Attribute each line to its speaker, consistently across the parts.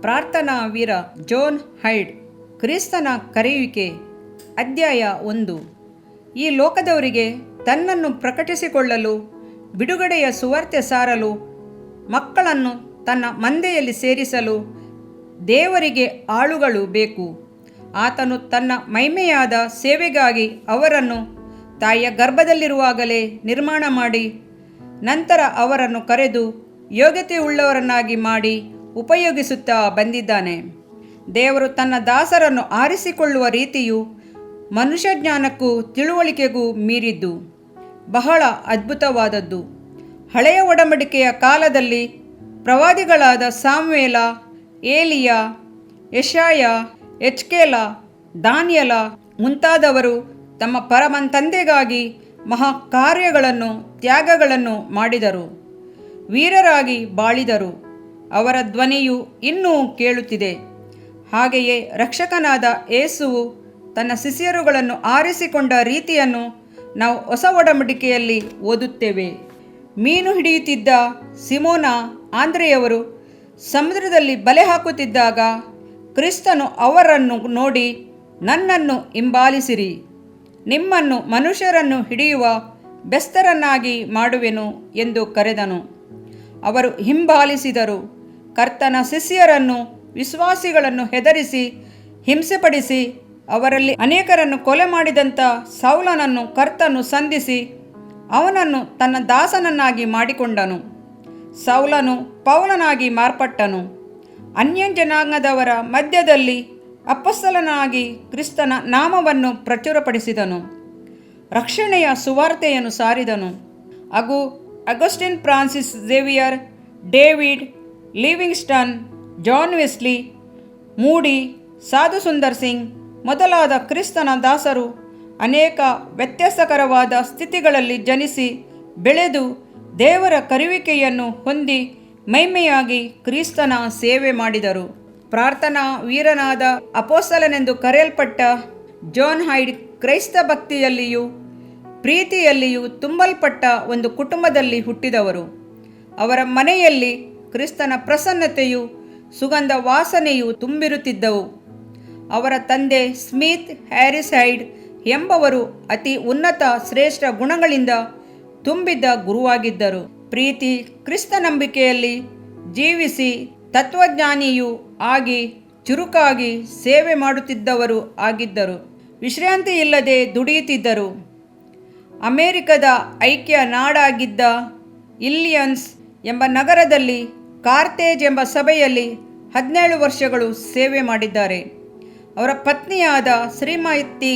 Speaker 1: ಪ್ರಾರ್ಥನಾ ವೀರ John hide. ಕ್ರಿಸ್ತನ ಕರೆಯುವಿಕೆ. ಅಧ್ಯಾಯ 1. ಈ ಲೋಕದವರಿಗೆ ತನ್ನನ್ನು ಪ್ರಕಟಿಸಿಕೊಳ್ಳಲು, ಬಿಡುಗಡೆಯ ಸುವಾರ್ತೆ ಸಾರಲು, ಮಕ್ಕಳನ್ನು ತನ್ನ ಮಂದೆಯಲ್ಲಿ ಸೇರಿಸಲು ದೇವರಿಗೆ ಆಳುಗಳು ಬೇಕು. ಆತನು ತನ್ನ ಮಹಿಮೆಯಾದ ಸೇವೆಗಾಗಿ ಅವರನ್ನು ತಾಯಿಯ ಗರ್ಭದಲ್ಲಿರುವಾಗಲೇ ನಿರ್ಮಾಣ ಮಾಡಿ, ನಂತರ ಅವರನ್ನು ಕರೆದು ಯೋಗ್ಯತೆಯುಳ್ಳವರನ್ನಾಗಿ ಮಾಡಿ ಉಪಯೋಗಿಸುತ್ತಾ ಬಂದಿದ್ದಾನೆ. ದೇವರು ತನ್ನ ದಾಸರನ್ನು ಆರಿಸಿಕೊಳ್ಳುವ ರೀತಿಯು ಮನುಷ್ಯ ಜ್ಞಾನಕ್ಕೂ ತಿಳುವಳಿಕೆಗೂ ಮೀರಿದ್ದು ಬಹಳ ಅದ್ಭುತವಾದದ್ದು. ಹಳೆಯ ಒಡಂಬಡಿಕೆಯ ಕಾಲದಲ್ಲಿ ಪ್ರವಾದಿಗಳಾದ ಸಾಮ್ವೇಲ, ಏಲಿಯ, ಯೆಶಾಯ, ಎಜ್ಕೇಲ, ದಾನಿಯೇಲ ಮುಂತಾದವರು ತಮ್ಮ ಪರಮ ತಂದೆಗಾಗಿ ಮಹಾ ಕಾರ್ಯಗಳನ್ನು, ತ್ಯಾಗಗಳನ್ನು ಮಾಡಿದರು, ವೀರರಾಗಿ ಬಾಳಿದರು. ಅವರ ಧ್ವನಿಯು ಇನ್ನೂ ಕೇಳುತ್ತಿದೆ. ಹಾಗೆಯೇ ರಕ್ಷಕನಾದ ಯೇಸುವು ತನ್ನ ಶಿಷ್ಯರುಗಳನ್ನು ಆರಿಸಿಕೊಂಡ ರೀತಿಯನ್ನು ನಾವು ಹೊಸ ಒಡಂಬಡಿಕೆಯಲ್ಲಿ ಓದುತ್ತೇವೆ. ಮೀನು ಹಿಡಿಯುತ್ತಿದ್ದ ಸಿಮೋನ ಆಂದ್ರೆಯವರು ಸಮುದ್ರದಲ್ಲಿ ಬಲೆ ಹಾಕುತ್ತಿದ್ದಾಗ ಕ್ರಿಸ್ತನು ಅವರನ್ನು ನೋಡಿ, ನನ್ನನ್ನು ಹಿಂಬಾಲಿಸಿರಿ, ನಿಮ್ಮನ್ನು ಮನುಷ್ಯರನ್ನು ಹಿಡಿಯುವ ಬೆಸ್ತರನ್ನಾಗಿ ಮಾಡುವೆನು ಎಂದು ಕರೆದನು. ಅವರು ಹಿಂಬಾಲಿಸಿದರು. ಕರ್ತನ ಶಿಷ್ಯರನ್ನು, ವಿಶ್ವಾಸಿಗಳನ್ನು ಹೆದರಿಸಿ ಹಿಂಸೆಪಡಿಸಿ ಅವರಲ್ಲಿ ಅನೇಕರನ್ನು ಕೊಲೆ ಮಾಡಿದಂಥ ಸೌಲನನ್ನು ಕರ್ತನು ಸಂಧಿಸಿ ಅವನನ್ನು ತನ್ನ ದಾಸನನ್ನಾಗಿ ಮಾಡಿಕೊಂಡನು. ಸೌಲನು ಪೌಲನಾಗಿ ಮಾರ್ಪಟ್ಟನು. ಅನ್ಯಜನಾಂಗದವರ ಮಧ್ಯದಲ್ಲಿ ಅಪೊಸ್ತಲನಾಗಿ ಕ್ರಿಸ್ತನ ನಾಮವನ್ನು ಪ್ರಚುರಪಡಿಸಿದನು. ರಕ್ಷಣೆಯ ಸುವಾರ್ತೆಯನ್ನು ಸಾರಿದನು. ಹಾಗೂ Augustine, Francis Xavier, David Livingstone, John Wesley, Moody, Sadhu Sundar Singh ಮೊದಲಾದ ಕ್ರಿಸ್ತನ ದಾಸರು ಅನೇಕ ವ್ಯತ್ಯಾಸಕರವಾದ ಸ್ಥಿತಿಗಳಲ್ಲಿ ಜನಿಸಿ ಬೆಳೆದು ದೇವರ ಕರೆಯುವಿಕೆಯನ್ನು ಹೊಂದಿ ಮಹಿಮೆಯಾಗಿ ಕ್ರಿಸ್ತನ ಸೇವೆ ಮಾಡಿದರು. ಪ್ರಾರ್ಥನಾ ವೀರನಾದ ಅಪೊಸ್ತಲನೆಂದು ಕರೆಯಲ್ಪಟ್ಟ ಜಾನ್ ಹೈಡ್ ಕ್ರೈಸ್ತ ಭಕ್ತಿಯಲ್ಲಿಯೂ ಪ್ರೀತಿಯಲ್ಲಿಯೂ ತುಂಬಲ್ಪಟ್ಟ ಒಂದು ಕುಟುಂಬದಲ್ಲಿ ಹುಟ್ಟಿದವರು. ಅವರ ಮನೆಯಲ್ಲಿ ಕ್ರಿಸ್ತನ ಪ್ರಸನ್ನತೆಯು, ಸುಗಂಧ ವಾಸನೆಯು ತುಂಬಿರುತ್ತಿದ್ದವು. ಅವರ ತಂದೆ ಸ್ಮಿತ್ ಹ್ಯಾರಿಸ್ ಹೈಡ್ ಎಂಬವರು ಅತಿ ಉನ್ನತ ಶ್ರೇಷ್ಠ ಗುಣಗಳಿಂದ ತುಂಬಿದ್ದ ಗುರುವಾಗಿದ್ದರು. ಪ್ರೀತಿ, ಕ್ರಿಸ್ತ ನಂಬಿಕೆಯಲ್ಲಿ ಜೀವಿಸಿ ತತ್ವಜ್ಞಾನಿಯೂ ಆಗಿ ಚುರುಕಾಗಿ ಸೇವೆ ಮಾಡುತ್ತಿದ್ದವರು ಆಗಿದ್ದರು. ವಿಶ್ರಾಂತಿ ಇಲ್ಲದೆ ದುಡಿಯುತ್ತಿದ್ದರು. ಅಮೆರಿಕದ ಐಕ್ಯ ನಾಡಾಗಿದ್ದ ಇಲ್ಲಿಯನ್ಸ್ ಎಂಬ ನಗರದಲ್ಲಿ ಕಾರ್ತೇಜ್ ಎಂಬ ಸಭೆಯಲ್ಲಿ 17 ವರ್ಷಗಳು ಸೇವೆ ಮಾಡಿದ್ದಾರೆ. ಅವರ ಪತ್ನಿಯಾದ ಶ್ರೀಮತಿ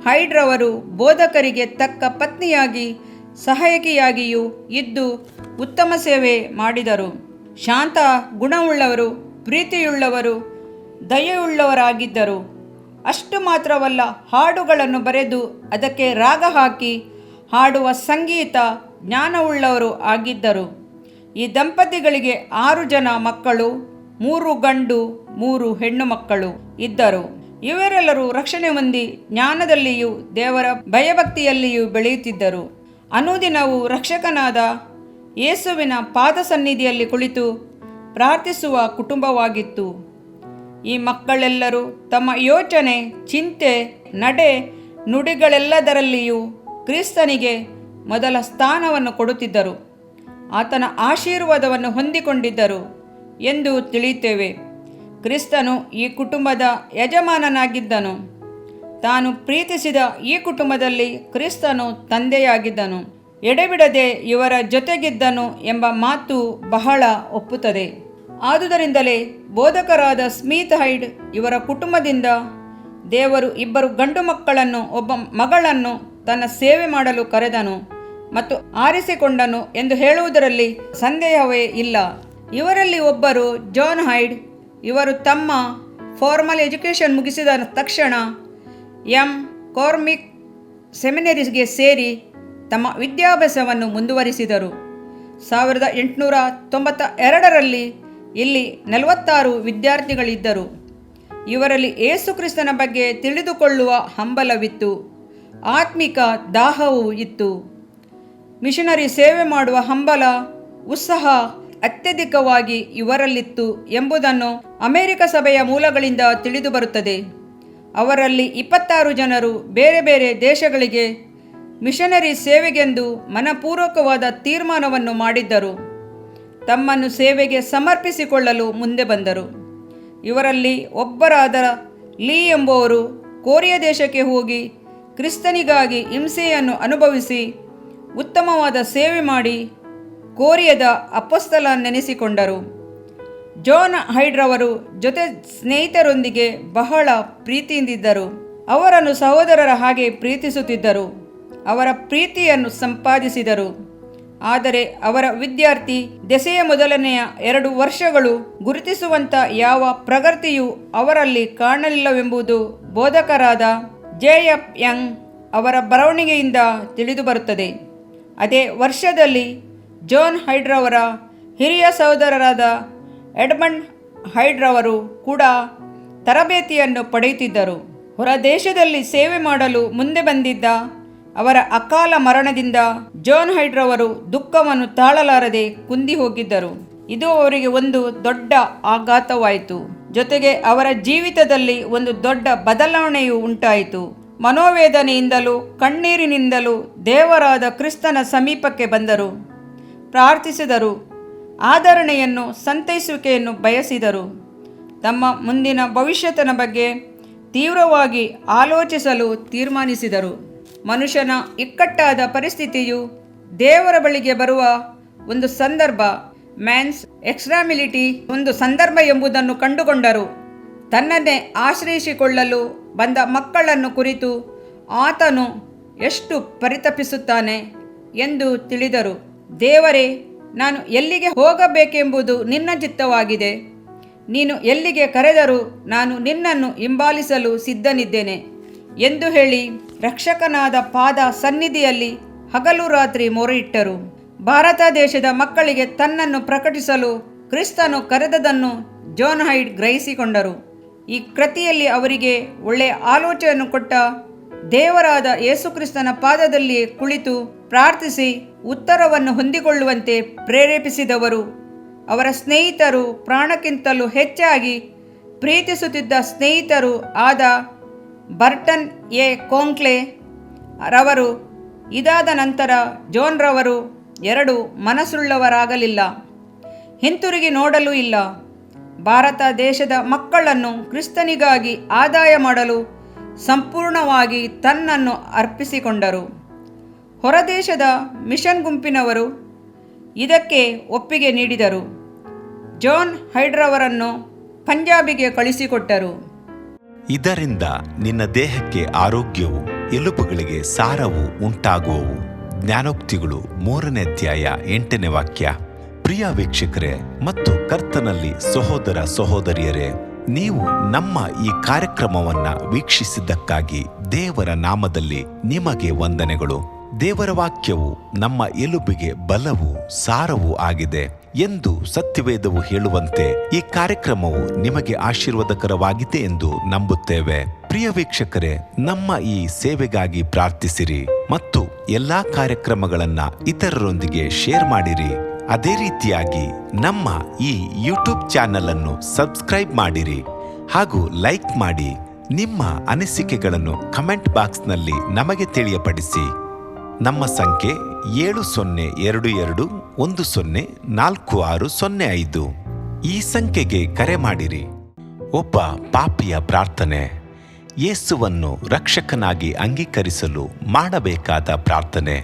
Speaker 1: ಹೈಡ್ರವರು ಬೋಧಕರಿಗೆ ತಕ್ಕ ಪತ್ನಿಯಾಗಿ ಸಹಾಯಕಿಯಾಗಿಯೂ ಇದ್ದು ಉತ್ತಮ ಸೇವೆ ಮಾಡಿದರು. ಶಾಂತ ಗುಣವುಳ್ಳವರು, ಪ್ರೀತಿಯುಳ್ಳವರು, ದಯೆಯುಳ್ಳವರಾಗಿದ್ದರು. ಅಷ್ಟು ಮಾತ್ರವಲ್ಲ, ಹಾಡುಗಳನ್ನು ಬರೆದು ಅದಕ್ಕೆ ರಾಗ ಹಾಕಿ ಹಾಡುವ ಸಂಗೀತ ಜ್ಞಾನವುಳ್ಳವರು ಆಗಿದ್ದರು. ಈ ದಂಪತಿಗಳಿಗೆ 6 ಜನ ಮಕ್ಕಳು, 3 ಗಂಡು 3 ಹೆಣ್ಣು ಮಕ್ಕಳು ಇದ್ದರು. ಇವರೆಲ್ಲರೂ ರಕ್ಷಣೆ ಹೊಂದಿ ಜ್ಞಾನದಲ್ಲಿಯೂ ದೇವರ ಭಯಭಕ್ತಿಯಲ್ಲಿಯೂ ಬೆಳೆಯುತ್ತಿದ್ದರು. ಅನುದಿನವೂ ರಕ್ಷಕನಾದ ಯೇಸುವಿನ ಪಾದ ಸನ್ನಿಧಿಯಲ್ಲಿ ಕುಳಿತು ಪ್ರಾರ್ಥಿಸುವ ಕುಟುಂಬವಾಗಿತ್ತು. ಈ ಮಕ್ಕಳೆಲ್ಲರೂ ತಮ್ಮ ಯೋಚನೆ, ಚಿಂತೆ, ನಡೆ, ನುಡಿಗಳೆಲ್ಲದರಲ್ಲಿಯೂ ಕ್ರಿಸ್ತನಿಗೆ ಮೊದಲ ಸ್ಥಾನವನ್ನು ಕೊಡುತ್ತಿದ್ದರು. ಆತನ ಆಶೀರ್ವಾದವನ್ನು ಹೊಂದಿಕೊಂಡಿದ್ದರು ಎಂದು ತಿಳಿಯುತ್ತೇವೆ. ಕ್ರಿಸ್ತನು ಈ ಕುಟುಂಬದ ಯಜಮಾನನಾಗಿದ್ದನು. ತಾನು ಪ್ರೀತಿಸಿದ ಈ ಕುಟುಂಬದಲ್ಲಿ ಕ್ರಿಸ್ತನು ತಂದೆಯಾಗಿದ್ದನು. ಎಡೆಬಿಡದೆ ಇವರ ಜೊತೆಗಿದ್ದನು ಎಂಬ ಮಾತು ಬಹಳ ಒಪ್ಪುತ್ತದೆ. ಆದುದರಿಂದಲೇ ಬೋಧಕರಾದ ಸ್ಮಿತ್ ಹೈಡ್ ಇವರ ಕುಟುಂಬದಿಂದ ದೇವರು 2 ಗಂಡು ಮಕ್ಕಳನ್ನು, ಒಬ್ಬ ಮಗಳನ್ನು ತನ್ನ ಸೇವೆ ಮಾಡಲು ಕರೆದನು ಮತ್ತು ಆರಿಸಿಕೊಂಡನು ಎಂದು ಹೇಳುವುದರಲ್ಲಿ ಸಂದೇಹವೇ ಇಲ್ಲ. ಇವರಲ್ಲಿ ಒಬ್ಬರು ಜಾನ್ ಹೈಡ್. ಇವರು ತಮ್ಮ ಫಾರ್ಮಲ್ ಎಜುಕೇಷನ್ ಮುಗಿಸಿದ ತಕ್ಷಣ ಕಾರ್ಮಿಕ್ ಸೆಮಿನರಿಗೆ ಸೇರಿ ತಮ್ಮ ವಿದ್ಯಾಭ್ಯಾಸವನ್ನು ಮುಂದುವರಿಸಿದರು. 1892ರಲ್ಲಿ ಇಲ್ಲಿ 46 ವಿದ್ಯಾರ್ಥಿಗಳಿದ್ದರು. ಇವರಲ್ಲಿ ಯೇಸು ಕ್ರಿಸ್ತನ ಬಗ್ಗೆ ತಿಳಿದುಕೊಳ್ಳುವ ಹಂಬಲವಿತ್ತು. ಆತ್ಮಿಕ ದಾಹವೂ ಇತ್ತು. ಮಿಷನರಿ ಸೇವೆ ಮಾಡುವ ಹಂಬಲ, ಉತ್ಸಾಹ ಅತ್ಯಧಿಕವಾಗಿ ಇವರಲ್ಲಿತ್ತು ಎಂಬುದನ್ನು ಅಮೆರಿಕ ಸಭೆಯ ಮೂಲಗಳಿಂದ ತಿಳಿದುಬರುತ್ತದೆ. ಅವರಲ್ಲಿ 26 ಜನರು ಬೇರೆ ಬೇರೆ ದೇಶಗಳಿಗೆ ಮಿಷನರಿ ಸೇವೆಗೆಂದು ಮನಪೂರ್ವಕವಾದ ತೀರ್ಮಾನವನ್ನು ಮಾಡಿದ್ದರು. ತಮ್ಮನ್ನು ಸೇವೆಗೆ ಸಮರ್ಪಿಸಿಕೊಳ್ಳಲು ಮುಂದೆ ಬಂದರು. ಇವರಲ್ಲಿ ಒಬ್ಬರಾದ ಲೀ ಎಂಬುವರು ಕೊರಿಯಾ ದೇಶಕ್ಕೆ ಹೋಗಿ ಕ್ರಿಸ್ತನಿಗಾಗಿ ಹಿಂಸೆಯನ್ನು ಅನುಭವಿಸಿ ಉತ್ತಮವಾದ ಸೇವೆ ಮಾಡಿ ಕೊರಿಯಾದ ಅಪೊಸ್ತಲನೆನಿಸಿಕೊಂಡರು. ಜಾನ್ ಹೈಡ್ರವರು ಜೊತೆ ಸ್ನೇಹಿತರೊಂದಿಗೆ ಬಹಳ ಪ್ರೀತಿಯಿಂದಿದ್ದರು. ಅವರನ್ನು ಸಹೋದರರ ಹಾಗೆ ಪ್ರೀತಿಸುತ್ತಿದ್ದರು. ಅವರ ಪ್ರೀತಿಯನ್ನು ಸಂಪಾದಿಸಿದರು. ಆದರೆ ಅವರ ವಿದ್ಯಾರ್ಥಿ ದೆಸೆಯ ಮೊದಲನೆಯ 2 ವರ್ಷಗಳು ಗುರುತಿಸುವಂಥ ಯಾವ ಪ್ರಗತಿಯೂ ಅವರಲ್ಲಿ ಕಾಣಲಿಲ್ಲವೆಂಬುದು ಬೋಧಕರಾದ ಜೆ.ಎಫ್. ಯಂಗ್ ಅವರ ಬರವಣಿಗೆಯಿಂದ ತಿಳಿದುಬರುತ್ತದೆ. ಅದೇ ವರ್ಷದಲ್ಲಿ ಜಾನ್ ಹೈಡ್ರವರ ಹಿರಿಯ ಸಹೋದರರಾದ ಎಡ್ಮಂಡ್ ಹೈಡ್ರವರು ಕೂಡ ತರಬೇತಿಯನ್ನು ಪಡೆಯುತ್ತಿದ್ದರು. ಹೊರ ದೇಶದಲ್ಲಿ ಸೇವೆ ಮಾಡಲು ಮುಂದೆ ಬಂದಿದ್ದ ಅವರ ಅಕಾಲ ಮರಣದಿಂದ ಜಾನ್ ಹೈಡ್ರವರು ದುಃಖವನ್ನು ತಾಳಲಾರದೆ ಕುಂದಿ ಹೋಗಿದ್ದರು. ಇದು ಅವರಿಗೆ ಒಂದು ದೊಡ್ಡ ಆಘಾತವಾಯಿತು. ಜೊತೆಗೆ ಅವರ ಜೀವಿತದಲ್ಲಿ ಒಂದು ದೊಡ್ಡ ಬದಲಾವಣೆಯೂ ಉಂಟಾಯಿತು. ಮನೋವೇದನೆಯಿಂದಲೂ ಕಣ್ಣೀರಿನಿಂದಲೂ ದೇವರಾದ ಕ್ರಿಸ್ತನ ಸಮೀಪಕ್ಕೆ ಬಂದರು, ಪ್ರಾರ್ಥಿಸಿದರು, ಆದರಣೆಯನ್ನು ಸಂತೈಸುವಿಕೆಯನ್ನು ಬಯಸಿದರು. ತಮ್ಮ ಮುಂದಿನ ಭವಿಷ್ಯತ್ತಿನ ಬಗ್ಗೆ ತೀವ್ರವಾಗಿ ಆಲೋಚಿಸಲು ತೀರ್ಮಾನಿಸಿದರು. ಮನುಷ್ಯನ ಇಕ್ಕಟ್ಟಾದ ಪರಿಸ್ಥಿತಿಯು ದೇವರ ಬಳಿಗೆ ಬರುವ ಒಂದು ಸಂದರ್ಭ, ಮ್ಯಾನ್ಸ್ ಎಕ್ಸ್ಟ್ರಾಮಿಲಿಟಿ ಒಂದು ಸಂದರ್ಭ ಎಂಬುದನ್ನು ಕಂಡುಕೊಂಡರು. ತನ್ನನ್ನೇ ಆಶ್ರಯಿಸಿಕೊಳ್ಳಲು ಬಂದ ಮಕ್ಕಳನ್ನು ಕುರಿತು ಆತನು ಎಷ್ಟು ಪರಿತಪಿಸುತ್ತಾನೆ ಎಂದು ತಿಳಿದರು. ದೇವರೇ, ನಾನು ಎಲ್ಲಿಗೆ ಹೋಗಬೇಕೆಂಬುದು ನಿನ್ನ ಚಿತ್ತವಾಗಿದೆ. ನೀನು ಎಲ್ಲಿಗೆ ಕರೆದರೂ ನಾನು ನಿನ್ನನ್ನು ಹಿಂಬಾಲಿಸಲು ಸಿದ್ಧನಿದ್ದೇನೆ ಎಂದು ಹೇಳಿ ರಕ್ಷಕನಾದ ಪಾದ ಸನ್ನಿಧಿಯಲ್ಲಿ ಹಗಲು ರಾತ್ರಿ ಮೊರೆಯಿಟ್ಟರು. ಭಾರತ ದೇಶದ ಮಕ್ಕಳಿಗೆ ತನ್ನನ್ನು ಪ್ರಕಟಿಸಲು ಕ್ರಿಸ್ತನು ಕರೆದದನ್ನು ಜಾನ್ ಹೈಡ್ ಗ್ರಹಿಸಿಕೊಂಡರು. ಈ ಕೃತಿಯಲ್ಲಿ ಅವರಿಗೆ ಒಳ್ಳೆಯ ಆಲೋಚನೆಯನ್ನು ಕೊಟ್ಟ ದೇವರಾದ ಯೇಸುಕ್ರಿಸ್ತನ ಪಾದದಲ್ಲಿ ಕುಳಿತು ಪ್ರಾರ್ಥಿಸಿ ಉತ್ತರವನ್ನು ಹೊಂದಿಕೊಳ್ಳುವಂತೆ ಪ್ರೇರೇಪಿಸಿದವರು ಅವರ ಸ್ನೇಹಿತರು, ಪ್ರಾಣಕ್ಕಿಂತಲೂ ಹೆಚ್ಚಾಗಿ ಪ್ರೀತಿಸುತ್ತಿದ್ದ ಸ್ನೇಹಿತರು ಆದ ಬರ್ಟನ್ ಎ ಕೋಂಕ್ಲೆ ರವರು. ಇದಾದ ನಂತರ ಜಾನ್ ರವರು 2 ಮನಸ್ಸುಳ್ಳವರಾಗಲಿಲ್ಲ, ಹಿಂತಿರುಗಿ ನೋಡಲೂ ಇಲ್ಲ. ಭಾರತ ದೇಶದ ಮಕ್ಕಳನ್ನು ಕ್ರಿಸ್ತನಿಗಾಗಿ ಆದಾಯ ಮಾಡಲು ಸಂಪೂರ್ಣವಾಗಿ ತನ್ನನ್ನು ಅರ್ಪಿಸಿಕೊಂಡರು. ಹೊರದೇಶದ ಮಿಷನ್ ಗುಂಪಿನವರು ಇದಕ್ಕೆ ಒಪ್ಪಿಗೆ ನೀಡಿದರು. ಜಾನ್ ಹೈಡ್ರವರನ್ನು ಪಂಜಾಬಿಗೆ ಕಳಿಸಿಕೊಟ್ಟರು.
Speaker 2: ಇದರಿಂದ ನಿನ್ನ ದೇಹಕ್ಕೆ ಆರೋಗ್ಯವು, ಎಲುಬುಗಳಿಗೆ ಸಾರವು ಉಂಟಾಗುವವು. ಜ್ಞಾನೋಕ್ತಿಗಳು 3ನೇ ಅಧ್ಯಾಯ 8ನೇ ವಾಕ್ಯ. ಪ್ರಿಯ ವೀಕ್ಷಕರೇ ಮತ್ತು ಕರ್ತನಲ್ಲಿ ಸಹೋದರ ಸಹೋದರಿಯರೇ, ನೀವು ನಮ್ಮ ಈ ಕಾರ್ಯಕ್ರಮವನ್ನ ವೀಕ್ಷಿಸಿದ್ದಕ್ಕಾಗಿ ದೇವರ ನಾಮದಲ್ಲಿ ನಿಮಗೆ ವಂದನೆಗಳು. ದೇವರ ವಾಕ್ಯವು ನಮ್ಮ ಎಲುಬಿಗೆ ಬಲವೂ ಸಾರವೂ ಆಗಿದೆ ಎಂದು ಸತ್ಯವೇದವು ಹೇಳುವಂತೆ ಈ ಕಾರ್ಯಕ್ರಮವು ನಿಮಗೆ ಆಶೀರ್ವಾದಕರವಾಗಿದೆ ಎಂದು ನಂಬುತ್ತೇವೆ. ಪ್ರಿಯ ವೀಕ್ಷಕರೇ, ನಮ್ಮ ಈ ಸೇವೆಗಾಗಿ ಪ್ರಾರ್ಥಿಸಿರಿ ಮತ್ತು ಎಲ್ಲಾ ಕಾರ್ಯಕ್ರಮಗಳನ್ನ ಇತರರೊಂದಿಗೆ ಶೇರ್ ಮಾಡಿರಿ. ಅದೇ ರೀತಿಯಾಗಿ ನಮ್ಮ ಈ ಯೂಟ್ಯೂಬ್ ಚಾನೆಲ್ ಅನ್ನು ಸಬ್ಸ್ಕ್ರೈಬ್ ಮಾಡಿರಿ ಹಾಗೂ ಲೈಕ್ ಮಾಡಿ. ನಿಮ್ಮ ಅನಿಸಿಕೆಗಳನ್ನು ಕಮೆಂಟ್ ಬಾಕ್ಸ್ನಲ್ಲಿ ನಮಗೆ ತಿಳಿಯಪಡಿಸಿ. ನಮ್ಮ ಸಂಖ್ಯೆ 7022104605. ಈ ಸಂಖ್ಯೆಗೆ ಕರೆ ಮಾಡಿರಿ. ಒಬ್ಬ ಪಾಪಿಯ ಪ್ರಾರ್ಥನೆ, ಯೇಸುವನ್ನು ರಕ್ಷಕನಾಗಿ ಅಂಗೀಕರಿಸಲು ಮಾಡಬೇಕಾದ ಪ್ರಾರ್ಥನೆ.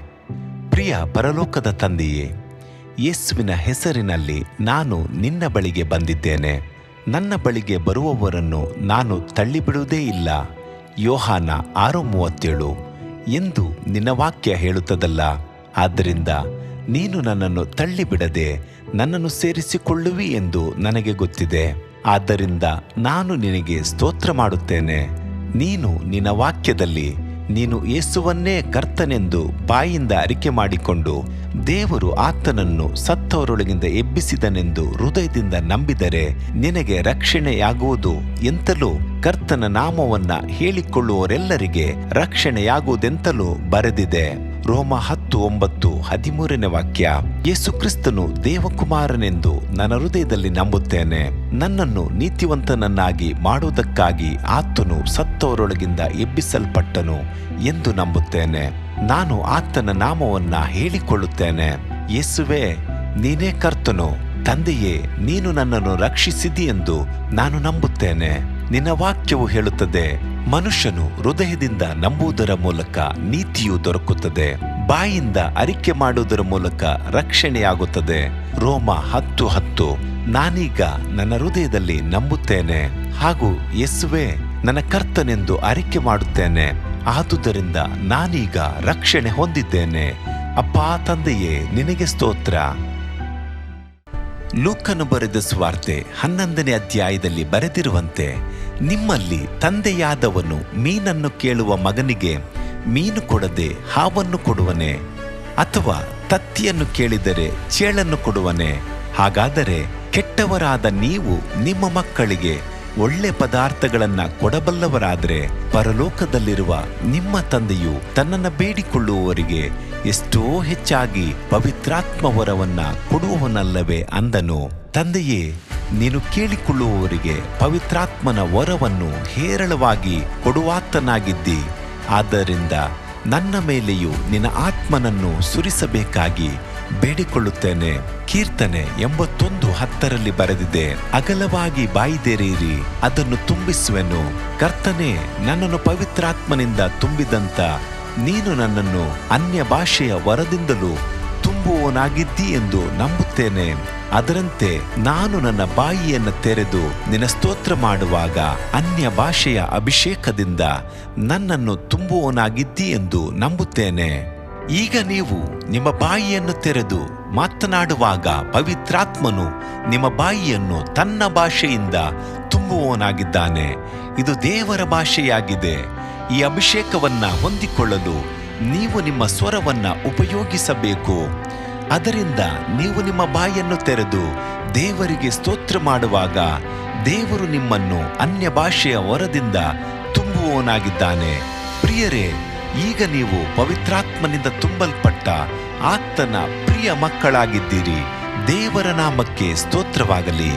Speaker 2: ಪ್ರಿಯ ಪರಲೋಕದ ತಂದೆಯೇ, ಯೇಸುವಿನ ಹೆಸರಿನಲ್ಲಿ ನಾನು ನಿನ್ನ ಬಳಿಗೆ ಬಂದಿದ್ದೇನೆ. ನನ್ನ ಬಳಿಗೆ ಬರುವವರನ್ನು ನಾನು ತಳ್ಳಿಬಿಡುವುದೇ ಇಲ್ಲ. ಯೋಹಾನ 6:37 ಎಂದು ನಿನ್ನ ವಾಕ್ಯ ಹೇಳುತ್ತದಲ್ಲ. ಆದ್ದರಿಂದ ನೀನು ನನ್ನನ್ನು ತಳ್ಳಿಬಿಡದೆ ನನ್ನನ್ನು ಸೇರಿಸಿಕೊಳ್ಳುವಿ ಎಂದು ನನಗೆ ಗೊತ್ತಿದೆ. ಆದ್ದರಿಂದ ನಾನು ನಿನಗೆ ಸ್ತೋತ್ರ ಮಾಡುತ್ತೇನೆ. ನೀನು ನಿನ್ನ ವಾಕ್ಯದಲ್ಲಿ ನೀನು ಯೇಸುವನ್ನೇ ಕರ್ತನೆಂದು ಬಾಯಿಂದ ಅರಿಕೆ ಮಾಡಿಕೊಂಡು ದೇವರು ಆತನನ್ನು ಸತ್ತವರೊಳಗಿಂದ ಎಬ್ಬಿಸಿದನೆಂದು ಹೃದಯದಿಂದ ನಂಬಿದರೆ ನಿನಗೆ ರಕ್ಷಣೆಯಾಗುವುದು ಎಂತಲೂ ಕರ್ತನ ನಾಮವನ್ನ ಹೇಳಿಕೊಳ್ಳುವವರೆಲ್ಲರಿಗೆ ರಕ್ಷಣೆಯಾಗುವುದೆಂತಲೂ ಬರೆದಿದೆ. ರೋಮ ಮಾರ್ಕ್ 9:13 ಯೇಸು ಕ್ರಿಸ್ತನು ದೇವಕುಮಾರನೆಂದು ನನ್ನ ಹೃದಯದಲ್ಲಿ ನಂಬುತ್ತೇನೆ. ನನ್ನನ್ನು ನೀತಿವಂತನನ್ನಾಗಿ ಮಾಡುವುದಕ್ಕಾಗಿ ಆತನು ಸತ್ತವರೊಳಗಿಂದ ಎಬ್ಬಿಸಲ್ಪಟ್ಟನು ಎಂದು ನಂಬುತ್ತೇನೆ. ನಾನು ಆತನ ನಾಮವನ್ನ ಹೇಳಿಕೊಳ್ಳುತ್ತೇನೆ. ಯೇಸುವೇ, ನೀನೇ ಕರ್ತನು. ತಂದೆಯೇ, ನೀನು ನನ್ನನ್ನು ರಕ್ಷಿಸಿದಿ ಎಂದು ನಾನು ನಂಬುತ್ತೇನೆ. ನಿನ್ನ ವಾಕ್ಯವು ಹೇಳುತ್ತದೆ, ಮನುಷ್ಯನು ಹೃದಯದಿಂದ ನಂಬುವುದರ ಮೂಲಕ ನೀತಿಯು ದೊರಕುತ್ತದೆ, ಬಾಯಿಂದ ಅರಿಕೆ ಮಾಡುವುದರ ಮೂಲಕ ರಕ್ಷಣೆಯಾಗುತ್ತದೆ. ರೋಮ 10:10. ನಾನೀಗ ನನ್ನ ಹೃದಯದಲ್ಲಿ ನಂಬುತ್ತೇನೆ ಹಾಗೂ ಯೇಸುವೇ ನನ್ನ ಕರ್ತನೆಂದು ಅರಿಕೆ ಮಾಡುತ್ತೇನೆ. ಆದುದರಿಂದ ನಾನೀಗ ರಕ್ಷಣೆ ಹೊಂದಿದ್ದೇನೆ. ಅಪ್ಪಾ ತಂದೆಯೇ, ನಿನಗೆ ಸ್ತೋತ್ರ. ಲೂಕನು ಬರೆದ ಸುವಾರ್ತೆ 11ನೇ ಅಧ್ಯಾಯದಲ್ಲಿ ಬರೆದಿರುವಂತೆ, ನಿಮ್ಮಲ್ಲಿ ತಂದೆಯಾದವನು ಮೀನನ್ನು ಕೇಳುವ ಮಗನಿಗೆ ಮೀನು ಕೊಡದೆ ಹಾವನ್ನು ಕೊಡುವನೆ? ಅಥವಾ ತತ್ತಿಯನ್ನು ಕೇಳಿದರೆ ಚೇಳನ್ನು ಕೊಡುವನೆ? ಹಾಗಾದರೆ ಕೆಟ್ಟವರಾದ ನೀವು ನಿಮ್ಮ ಮಕ್ಕಳಿಗೆ ಒಳ್ಳೆ ಪದಾರ್ಥಗಳನ್ನ ಕೊಡಬಲ್ಲವರಾದರೆ ಪರಲೋಕದಲ್ಲಿರುವ ನಿಮ್ಮ ತಂದೆಯು ತನ್ನನ್ನು ಬೇಡಿಕೊಳ್ಳುವವರಿಗೆ ಎಷ್ಟೋ ಹೆಚ್ಚಾಗಿ ಪವಿತ್ರಾತ್ಮ ವರವನ್ನ ಕೊಡುವವನಲ್ಲವೇ ಅಂದನು. ತಂದೆಯೇ, ನೀನು ಕೇಳಿಕೊಳ್ಳುವವರಿಗೆ ಪವಿತ್ರಾತ್ಮನ ವರವನ್ನು ಹೇರಳವಾಗಿ ಕೊಡುವಾತನಾಗಿದ್ದಿ. ಆದ್ದರಿಂದ ನನ್ನ ಮೇಲೆಯೂ ನಿನ್ನ ಆತ್ಮನನ್ನು ಸುರಿಸಬೇಕಾಗಿ ಬೇಡಿಕೊಳ್ಳುತ್ತೇನೆ. ಕೀರ್ತನೆ 81:10 ಬರೆದಿದೆ, ಅಗಲವಾಗಿ ಬಾಯಿದೆರೆಯಿರಿ, ಅದನ್ನು ತುಂಬಿಸುವೆನು. ಕರ್ತನೇ, ನನ್ನನ್ನು ಪವಿತ್ರಾತ್ಮನಿಂದ ತುಂಬಿದಂತ ನೀನು ನನ್ನನ್ನು ಅನ್ಯ ಭಾಷೆಯ ವರದಿಂದಲೂ ತುಂಬುವವನಾಗಿದ್ದಿ ಎಂದು ನಂಬುತ್ತೇನೆ. ಅದರಂತೆ ನಾನು ನನ್ನ ಬಾಯಿಯನ್ನು ತೆರೆದು ನಿನ್ನ ಸ್ತೋತ್ರ ಮಾಡುವಾಗ ಅನ್ಯ ಭಾಷೆಯ ಅಭಿಷೇಕದಿಂದ ನನ್ನನ್ನು ತುಂಬುವವನಾಗಿದ್ದಿ ಎಂದು ನಂಬುತ್ತೇನೆ. ಈಗ ನೀವು ನಿಮ್ಮ ಬಾಯಿಯನ್ನು ತೆರೆದು ಮಾತನಾಡುವಾಗ ಪವಿತ್ರಾತ್ಮನು ನಿಮ್ಮ ಬಾಯಿಯನ್ನು ತನ್ನ ಭಾಷೆಯಿಂದ ತುಂಬುವವನಾಗಿದ್ದಾನೆ. ಇದು ದೇವರ ಭಾಷೆಯಾಗಿದೆ. ಈ ಅಭಿಷೇಕವನ್ನ ಹೊಂದಿಕೊಳ್ಳಲು ನೀವು ನಿಮ್ಮ ಸ್ವರವನ್ನ ಉಪಯೋಗಿಸಬೇಕು. ಅದರಿಂದ ನೀವು ನಿಮ್ಮ ಬಾಯನ್ನು ತೆರೆದು ದೇವರಿಗೆ ಸ್ತೋತ್ರ ಮಾಡುವಾಗ ದೇವರು ನಿಮ್ಮನ್ನು ಅನ್ಯ ಭಾಷೆಯ ವರದಿಂದ ತುಂಬುವವನಾಗಿದ್ದಾನೆ. ಪ್ರಿಯರೇ, ಈಗ ನೀವು ಪವಿತ್ರಾತ್ಮನಿಂದ ತುಂಬಲ್ಪಟ್ಟ ಆತನ ಪ್ರಿಯ ಮಕ್ಕಳಾಗಿದ್ದೀರಿ. ದೇವರ ನಾಮಕ್ಕೆ ಸ್ತೋತ್ರವಾಗಲಿ.